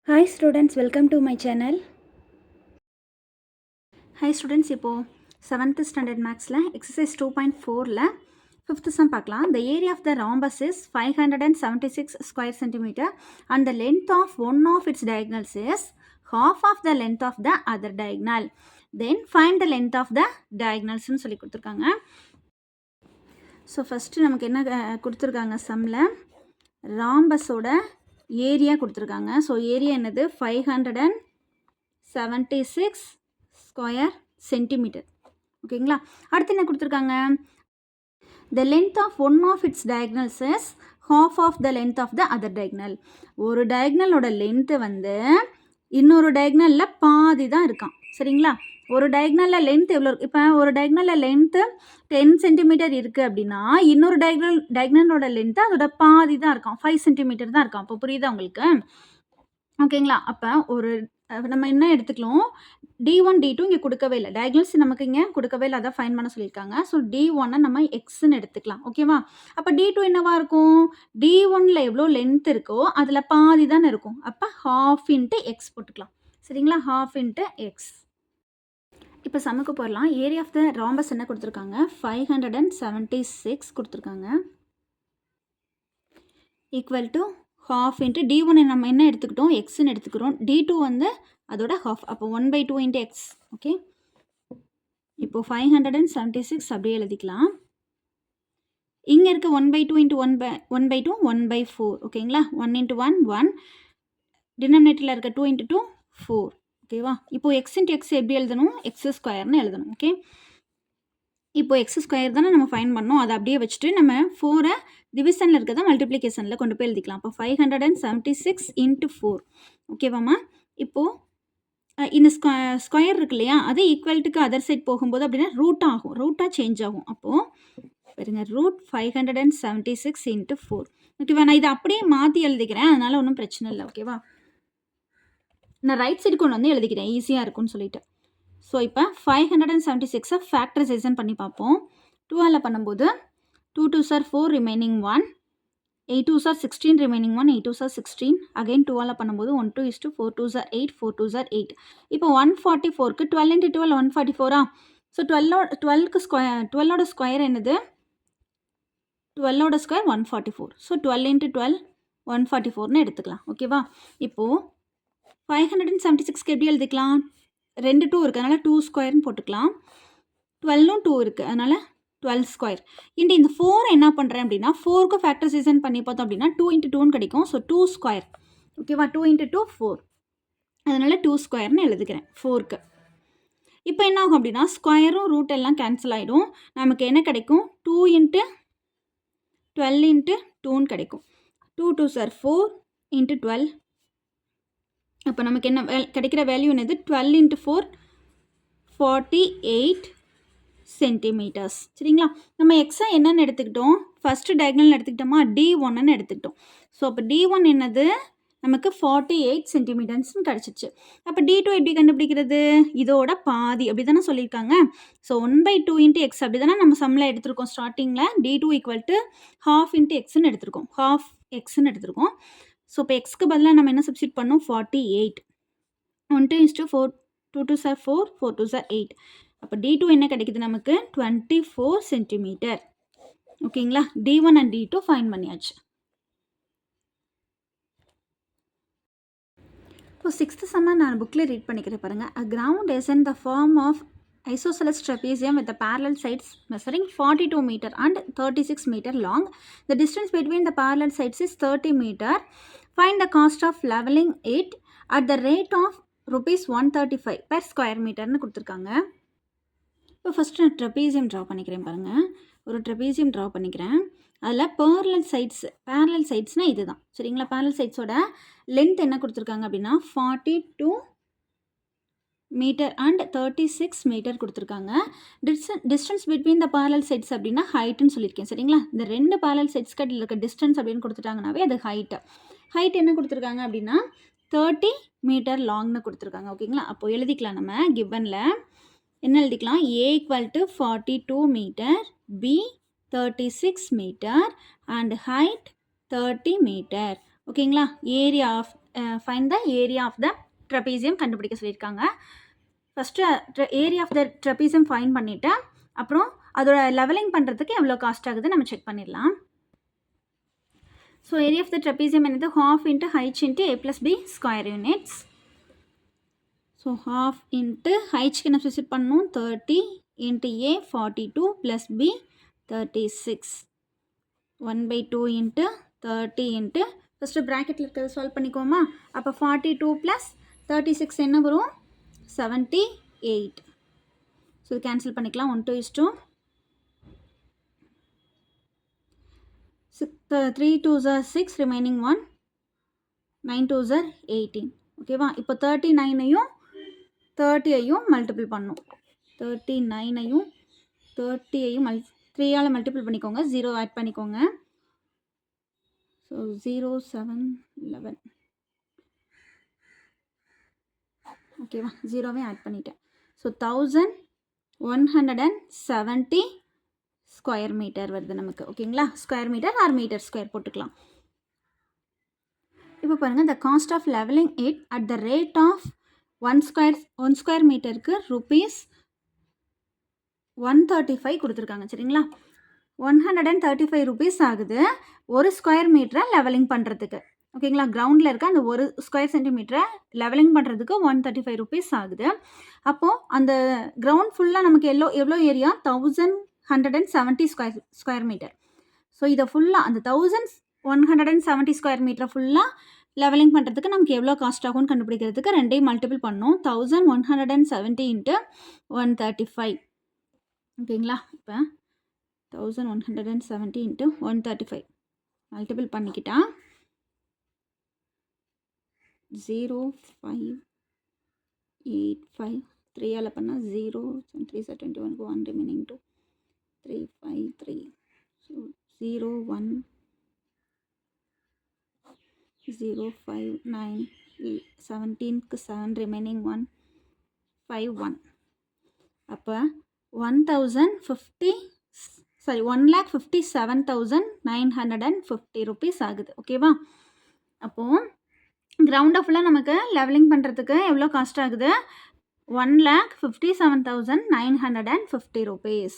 Hi students, welcome to my channel. Hi students, இப்போது 7th standard maxல exercise 2.4ல 5th sum பார்க்கலாம். The area of the rhombus is 576 square centimeter and the length of one of its diagonals is half of the length of the other diagonal. Then find the length of the diagonals னு சொல்லி கொடுத்துருக்காங்க. So first நமக்கு என்ன கொடுத்துருக்காங்க சம்மில் ராம்பஸோட area கொடுத்துருக்காங்க. So area என்னது 576 ஸ்கொயர் சென்டிமீட்டர். ஓகேங்களா, அடுத்து என்ன கொடுத்துருக்காங்க, the length of one of its diagonals is half of the length of the other diagonal. ஒரு டயக்னலோட லென்த்து வந்து இன்னொரு டயக்னலில் பாதி தான் இருக்கான். சரிங்களா, ஒரு டயக்னலில் லென்த் எவ்வளோ இருக்குது, இப்போ ஒரு டயக்னலில் லென்த்து 10 சென்டிமீட்டர் இருக்குது அப்படின்னா இன்னொரு டயக்னலோட லென்த்து அதோட பாதி தான் இருக்கான், 5 சென்டிமீட்டர் தான் இருக்கான். அப்போ புரியுதா உங்களுக்கு? ஓகேங்களா, அப்போ ஒரு நம்ம என்ன எடுத்துக்கலாம், D1 D2 இங்கே கொடுக்கவே இல்லை, டயக்னல்ஸ் நமக்கு இங்கே கொடுக்கவே இல்லை, அதான் ஃபைன் பண்ண சொல்லியிருக்காங்க. ஸோ D1 நம்ம எக்ஸ்ன்னு எடுத்துக்கலாம். ஓகேவா, அப்போ D2 என்னவா இருக்கும், D1ல எவ்வளோ லென்த் இருக்கோ அதில் பாதி தானே இருக்கும், அப்போ half into x போட்டுக்கலாம். சரிங்களா, half into x. இப்போ சமக்கு போடலாம். ஏரியா ஆஃப் த ராம்பஸ் என்ன கொடுத்துருக்காங்க, 576 கொடுத்துருக்காங்க, equal to half into D1 நம்ம என்ன எடுத்துக்கிட்டோம், எக்ஸ்ன்னு எடுத்துக்கிறோம். D2 வந்து அதோட half, அப்போ 1/2 into x. ஓகே, இப்போ 576 அப்படியே எழுதிக்கலாம். இங்கே இருக்க 1/2 into 1/2 1/4. ஓகேங்களா, 1 into 1 1, டினாமினேட்டரில் இருக்க 2 into 2 4. ஓகேவா, இப்போ எக்ஸ் இன்ட்டு எக்ஸ் எப்படி எழுதணும், எக்ஸ் ஸ்கொயர்னு எழுதணும். ஓகே, இப்போ எக்ஸ் ஸ்கொயர் தானே நம்ம ஃபைன் பண்ணோம், அதை அப்படியே வச்சுட்டு நம்ம 4 டிவிஷனில் இருக்கிறத மல்டிப்ளிகேஷனில் கொண்டு போய் எழுதிக்கலாம். அப்போ 576 into 4. ஓகேவாம்மா, இப்போது இந்த ஸ்கொயர் இருக்கு இல்லையா, அது ஈக்குவல்ட்டுக்கு அதர் சைட் போகும்போது அப்படின்னா ரூட் ஆகும், ரூட்டாக சேஞ்ச் ஆகும். அப்போது பாருங்க, ரூட் 576 into 4. ஓகேவா, நான் இதை அப்படியே மாற்றி எழுதிக்கிறேன், அதனால் ஒன்றும் பிரச்சனை இல்லை. ஓகேவா, நான் ரைட் சைடு கொண்டு வந்து எழுதிக்கிறேன், ஈஸியாக இருக்கும்னு சொல்லிட்டு. ஸோ இப்போ 576 ஃபேக்டரைசேஷன் பண்ணி பார்ப்போம். 2ஆல் பண்ணும்போது 2 2s are 4 remaining 1, 8 2s are 16 remaining 1, 8 2s are 16. Again 2ஆல் பண்ணும்போது 1 2 is to 4 2s are 8, 4 2s are 8. இப்போ 144க்கு 12 into 12 144. ஸோ 12க்கு ஸ்கொயர், 12ஓட ஸ்கொயர் என்னது, 12ஓட ஸ்கொயர் 144. ஸோ 12 into 12 144னு எடுத்துக்கலாம். ஓகேவா, இப்போது 576க்கு எப்படி எழுதிக்கலாம், 2 2 இருக்குது, அதனால் 2 ஸ்கொயர்னு போட்டுக்கலாம். 12ம் 2 இருக்குது, அதனால் 12 ஸ்கொயர். இந்த 4 என்ன பண்ணுறேன் அப்படின்னா 4க்கு ஃபேக்டரைசேஷன் பண்ணி பார்த்தோம் அப்படின்னா 2 into 2ன்னு கிடைக்கும். So 2 square. ஓகேவா, 2 into 2 4, அதனால் 2 ஸ்கொயர்னு எழுதுக்கிறேன் 4க்கு. இப்போ என்ன ஆகும் அப்படின்னா ஸ்கொயரும் ரூட் எல்லாம் கேன்சல் ஆகிடும், நமக்கு என்ன கிடைக்கும், 2 into 12 into 2ன்னு கிடைக்கும். 2 2s are 4 into 12. அப்போ நமக்கு என்ன கிடைக்கிற வேல்யூ என்னது, 12 into 4 48 சென்டிமீட்டர்ஸ். சரிங்களா, நம்ம எக்ஸா என்னென்னு எடுத்துக்கிட்டோம், ஃபஸ்ட்டு டயக்னல் எடுத்துக்கிட்டோமா, D1ன்னு எடுத்துக்கிட்டோம். ஸோ அப்போ D1 என்னது நமக்கு 48 சென்டிமீட்டர்ஸ்னு கிடச்சிச்சு. அப்போ D2 எப்படி கண்டுபிடிக்கிறது, இதோட பாதி அப்படி தானே சொல்லியிருக்காங்க. ஸோ 1/2 into x அப்படி தானே நம்ம சம்மில் எடுத்திருக்கோம். ஸ்டார்டிங்கில் D2 equal to half into xன்னு எடுத்திருக்கோம், half xன்னு எடுத்திருக்கோம். ஸோ இப்போ எக்ஸ்க்கு பதிலாக நம்ம என்ன சப்ஸ்டிட் பண்ணோம், 48. 1 2 is to 4, 2 2s are 4, 4 2s are 8. அப்போ D2 என்ன கிடைக்குது நமக்கு, 24 சென்டிமீட்டர். ஓகேங்களா, D1 and D2 ஃபைன் பண்ணியாச்சு. இப்போ 6th சம்மை நான் புக்கில் ரீட் பண்ணிக்கிறேன் பாருங்கள். A ground is in the form of isosceles trapezium with the parallel sides measuring 42 meter and 36 meter long. The distance between the parallel sides is 30 meter. Find the cost of leveling it at the rate of ₹135 per square meterன்னு கொடுத்துருக்காங்க. இப்போ first நான் trapezium draw பண்ணிக்கிறேன் பாருங்கள். ஒரு trapezium draw பண்ணிக்கிறேன், அதில் parallel சைட்ஸ்னால் இது தான். சரிங்களா, பேரலல் சைட்ஸோட லென்த் என்ன கொடுத்துருக்காங்க அப்படின்னா 42 மீட்டர் அண்ட் 36 மீட்டர் கொடுத்துருக்காங்க. Distance between the parallel sides அப்படின்னா ஹைட்டுன்னு சொல்லியிருக்கேன். சரிங்களா, இந்த 2 பேரலல் சைட்ஸ் கட்டில் இருக்க டிஸ்டன்ஸ் அப்படின்னு கொடுத்துட்டாங்கனாவே அது ஹைட் என்ன கொடுத்துருக்காங்க அப்படின்னா 30 மீட்டர் லாங்னு கொடுத்துருக்காங்க. ஓகேங்களா, அப்போ எழுதிக்கலாம், நம்ம கிவனில் என்ன எழுதிக்கலாம், A equal to 42 metre, B 36 metre and height 30 metre. ஓகேங்களா, area of find the area of the trapezium கண்டுபிடிக்க சொல்லியிருக்காங்க. First area of the trapezium find பண்ணிவிட்டு அப்புறம் அதோட லெவலிங் பண்ணுறதுக்கு எவ்வளோ காஸ்ட் ஆகுது நம்ம செக் பண்ணிடலாம். So area of the trapezium என்னது half into h into a + b square units. So half into ஹைச்க்கு என்ன சப்ஸ்டிட்யூட் பண்ணணும் 30 into a 42 + b 36 1/2 into 30 into first ப்ராக்கெட்டில் இருக்கிறத சால்வ் பண்ணிக்கோமா. அப்போ 42 + 36 என்ன வரும் 78. ஸோ இது கேன்சல் பண்ணிக்கலாம். 1 2 is 2 3 2s are 6 remaining 1 9 2s are 18. ஓகேவா. இப்போ 39ஐயும் 30ஐயும் மல்டிபிள் பண்ணும். 39ஐயும் 30ஐயும் 3ஆல் மல்டிபிள் பண்ணிக்கோங்க. 0 ஆட் பண்ணிக்கோங்க. ஸோ 0 7 11 ஓகேவா. 0வே ஆட் பண்ணிட்டேன். ஸோ 1170 ஸ்கொயர் மீட்டர் வருது நமக்கு. ஓகேங்களா. Square metre or metre square போட்டுக்கலாம். இப்போ பாருங்கள் the cost of leveling it at the rate of 1 square மீட்டருக்கு rupees 135 கொடுத்துருக்காங்க. சரிங்களா. 135 rupees ஆகுது ஒரு ஸ்கொயர் மீட்டரை லெவலிங் பண்ணுறதுக்கு. ஓகேங்களா. கிரவுண்டில் இருக்க அந்த ஒரு ஸ்கொயர் சென்டிமீட்டரை லெவலிங் பண்ணுறதுக்கு 135 rupees ஆகுது. அப்போது அந்த கிரவுண்ட் ஃபுல்லாக நமக்கு எவ்வளோ ஏரியா 1170 ஸ்கொயர் மீட்டர். ஸோ இதை ஃபுல்லாக அந்த 1170 ஸ்கொயர் மீட்டரை ஃபுல்லாக லெவலிங் பண்ணுறதுக்கு நமக்கு எவ்வளோ காஸ்ட் ஆகும்னு கண்டுபிடிக்கிறதுக்கு ரெண்டையும் மல்டிபிள் பண்ணோம். 1170 இன்ட்டு 135. ஓகேங்களா. இப்போ 1170 இன்ட்டு 135 மல்டிபிள் பண்ணிக்கிட்டா 0585 3ஆல் பண்ணால் 0 3 21 1 ரிமைனிங் 2 353. So 01 059 17க்கு 7 remaining 1 51. அப்போ 1,57,950 rupees ஆகுது. ஓகேவா. அப்போது கிரவுண்டை ஃபுல்லாக நமக்கு லெவலிங் பண்ணுறதுக்கு எவ்வளோ காஸ்ட் ஆகுது 1,57,950 rupees.